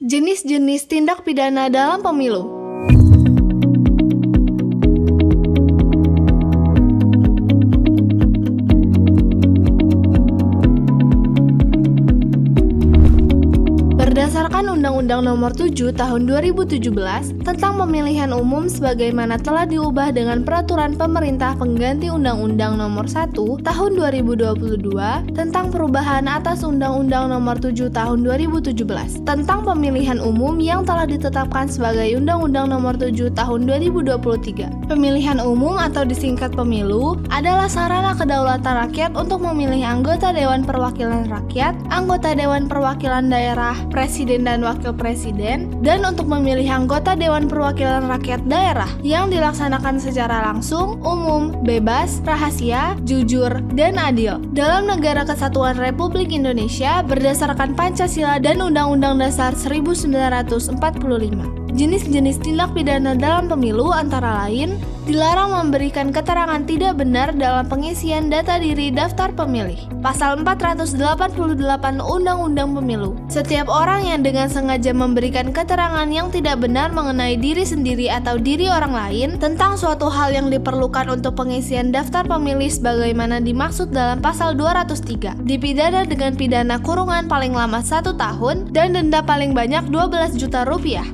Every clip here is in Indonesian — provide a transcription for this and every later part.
Jenis-jenis tindak pidana dalam pemilu. Berdasarkan Undang-Undang Nomor 7 Tahun 2017 tentang Pemilihan Umum sebagaimana telah diubah dengan Peraturan Pemerintah Pengganti Undang-Undang Nomor 1 Tahun 2022 tentang perubahan atas Undang-Undang Nomor 7 Tahun 2017 tentang Pemilihan Umum yang telah ditetapkan sebagai Undang-Undang Nomor 7 Tahun 2023. Pemilihan umum atau disingkat pemilu adalah sarana kedaulatan rakyat untuk memilih anggota Dewan Perwakilan Rakyat, anggota Dewan Perwakilan Daerah, Presiden dan Wakil Presiden, dan untuk memilih anggota Dewan Perwakilan Rakyat Daerah yang dilaksanakan secara langsung, umum, bebas, rahasia, jujur, dan adil dalam Negara Kesatuan Republik Indonesia berdasarkan Pancasila dan Undang-Undang Dasar 1945. Jenis-jenis tindak pidana dalam pemilu antara lain dilarang memberikan keterangan tidak benar dalam pengisian data diri daftar pemilih. Pasal 488 Undang-Undang Pemilu. Setiap orang yang dengan sengaja memberikan keterangan yang tidak benar mengenai diri sendiri atau diri orang lain tentang suatu hal yang diperlukan untuk pengisian daftar pemilih sebagaimana dimaksud dalam pasal 203, dipidana dengan pidana kurungan paling lama 1 tahun dan denda paling banyak 12 juta rupiah.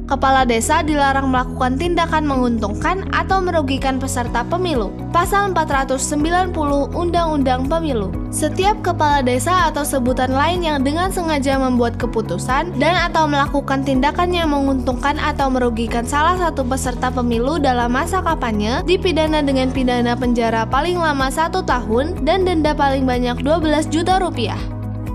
Kepala desa dilarang melakukan tindakan menguntungkan atau merugikan peserta pemilu. Pasal 490 Undang-Undang Pemilu. Setiap kepala desa atau sebutan lain yang dengan sengaja membuat keputusan dan atau melakukan tindakan yang menguntungkan atau merugikan salah satu peserta pemilu dalam masa kampanye dipidana dengan pidana penjara paling lama 1 tahun dan denda paling banyak 12 juta rupiah.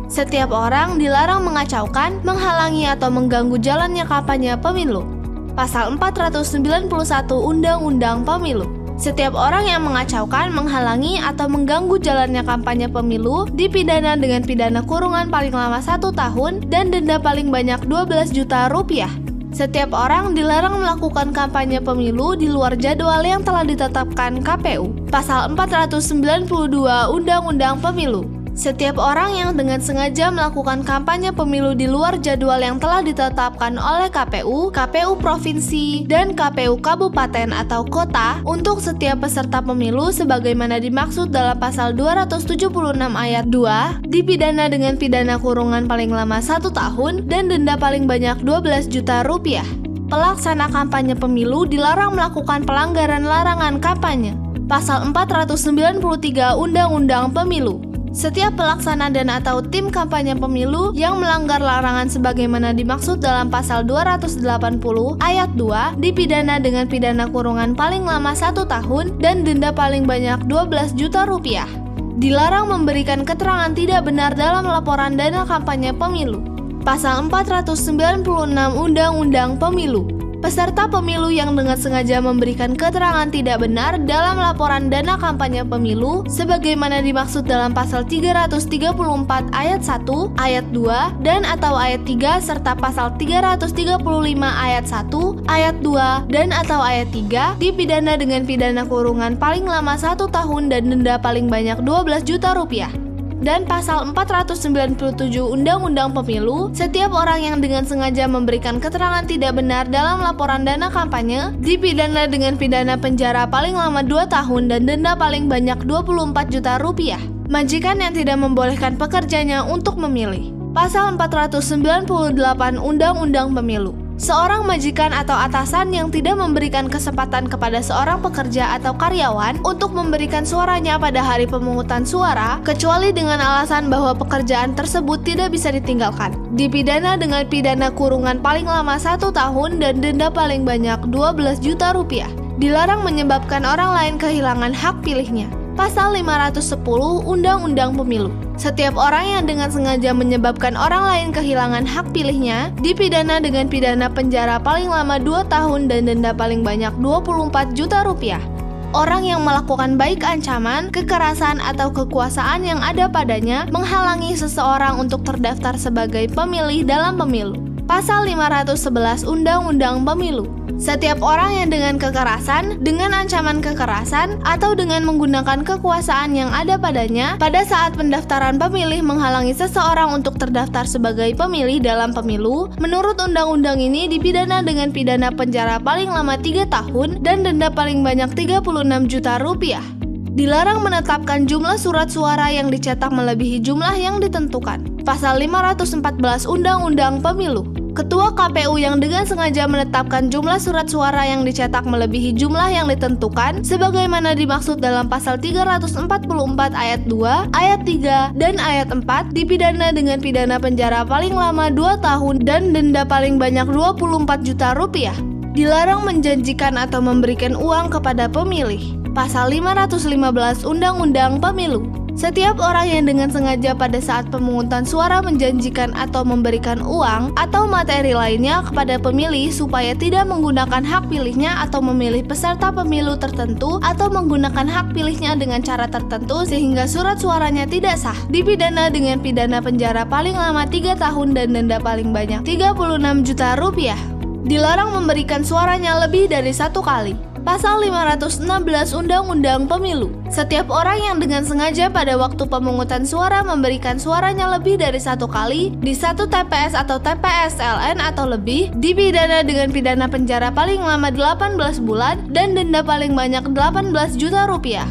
Setiap orang dilarang mengacaukan, menghalangi atau mengganggu jalannya kampanye pemilu. Pasal 491 Undang-Undang Pemilu. Setiap orang yang mengacaukan, menghalangi atau mengganggu jalannya kampanye pemilu dipidana dengan pidana kurungan paling lama 1 tahun dan denda paling banyak 12 juta rupiah. Setiap orang dilarang melakukan kampanye pemilu di luar jadwal yang telah ditetapkan KPU. Pasal 492 Undang-Undang Pemilu. Setiap orang yang dengan sengaja melakukan kampanye pemilu di luar jadwal yang telah ditetapkan oleh KPU, KPU Provinsi, dan KPU Kabupaten atau Kota untuk setiap peserta pemilu sebagaimana dimaksud dalam pasal 276 ayat 2, dipidana dengan pidana kurungan paling lama 1 tahun dan denda paling banyak 12 juta rupiah. Pelaksana kampanye pemilu dilarang melakukan pelanggaran larangan kampanye. Pasal 493 Undang-Undang Pemilu. Setiap pelaksana dan atau tim kampanye pemilu yang melanggar larangan sebagaimana dimaksud dalam pasal 280 ayat 2 dipidana dengan pidana kurungan paling lama 1 tahun dan denda paling banyak 12 juta rupiah. Dilarang memberikan keterangan tidak benar dalam laporan dana kampanye pemilu. Pasal 496 Undang-Undang Pemilu. Peserta pemilu yang dengan sengaja memberikan keterangan tidak benar dalam laporan dana kampanye pemilu sebagaimana dimaksud dalam pasal 334 ayat 1, ayat 2, dan atau ayat 3 serta pasal 335 ayat 1, ayat 2, dan atau ayat 3 dipidana dengan pidana kurungan paling lama 1 tahun dan denda paling banyak 12 juta rupiah. Dan pasal 497 Undang-Undang Pemilu, setiap orang yang dengan sengaja memberikan keterangan tidak benar dalam laporan dana kampanye dipidana dengan pidana penjara paling lama 2 tahun dan denda paling banyak 24 juta rupiah. Majikan yang tidak membolehkan pekerjanya untuk memilih. Pasal 498 Undang-Undang Pemilu. Seorang majikan atau atasan yang tidak memberikan kesempatan kepada seorang pekerja atau karyawan untuk memberikan suaranya pada hari pemungutan suara, kecuali dengan alasan bahwa pekerjaan tersebut tidak bisa ditinggalkan, dipidana dengan pidana kurungan paling lama 1 tahun dan denda paling banyak 12 juta rupiah. Dilarang menyebabkan orang lain kehilangan hak pilihnya. Pasal 510 Undang-Undang Pemilu. Setiap orang yang dengan sengaja menyebabkan orang lain kehilangan hak pilihnya dipidana dengan pidana penjara paling lama 2 tahun dan denda paling banyak 24 juta rupiah. Orang yang melakukan baik ancaman, kekerasan atau kekuasaan yang ada padanya menghalangi seseorang untuk terdaftar sebagai pemilih dalam pemilu. Pasal 511 Undang-Undang Pemilu. Setiap orang yang dengan kekerasan, dengan ancaman kekerasan, atau dengan menggunakan kekuasaan yang ada padanya pada saat pendaftaran pemilih menghalangi seseorang untuk terdaftar sebagai pemilih dalam pemilu, menurut undang-undang ini dipidana dengan pidana penjara paling lama 3 tahun dan denda paling banyak 36 juta rupiah. Dilarang menetapkan jumlah surat suara yang dicetak melebihi jumlah yang ditentukan. Pasal 514 Undang-Undang Pemilu. Ketua KPU yang dengan sengaja menetapkan jumlah surat suara yang dicetak melebihi jumlah yang ditentukan sebagaimana dimaksud dalam pasal 344 ayat 2, ayat 3, dan ayat 4 dipidana dengan pidana penjara paling lama 2 tahun dan denda paling banyak 24 juta rupiah. Dilarang menjanjikan atau memberikan uang kepada pemilih. Pasal 515 Undang-Undang Pemilu. Setiap orang yang dengan sengaja pada saat pemungutan suara menjanjikan atau memberikan uang atau materi lainnya kepada pemilih supaya tidak menggunakan hak pilihnya atau memilih peserta pemilu tertentu atau menggunakan hak pilihnya dengan cara tertentu sehingga surat suaranya tidak sah, dipidana dengan pidana penjara paling lama 3 tahun dan denda paling banyak 36 juta rupiah. Dilarang memberikan suaranya lebih dari 1 kali. Pasal 516 Undang-Undang Pemilu. Setiap orang yang dengan sengaja pada waktu pemungutan suara memberikan suaranya lebih dari 1 kali di 1 TPS atau TPS-LN atau lebih dipidana dengan pidana penjara paling lama 18 bulan dan denda paling banyak 18 juta rupiah.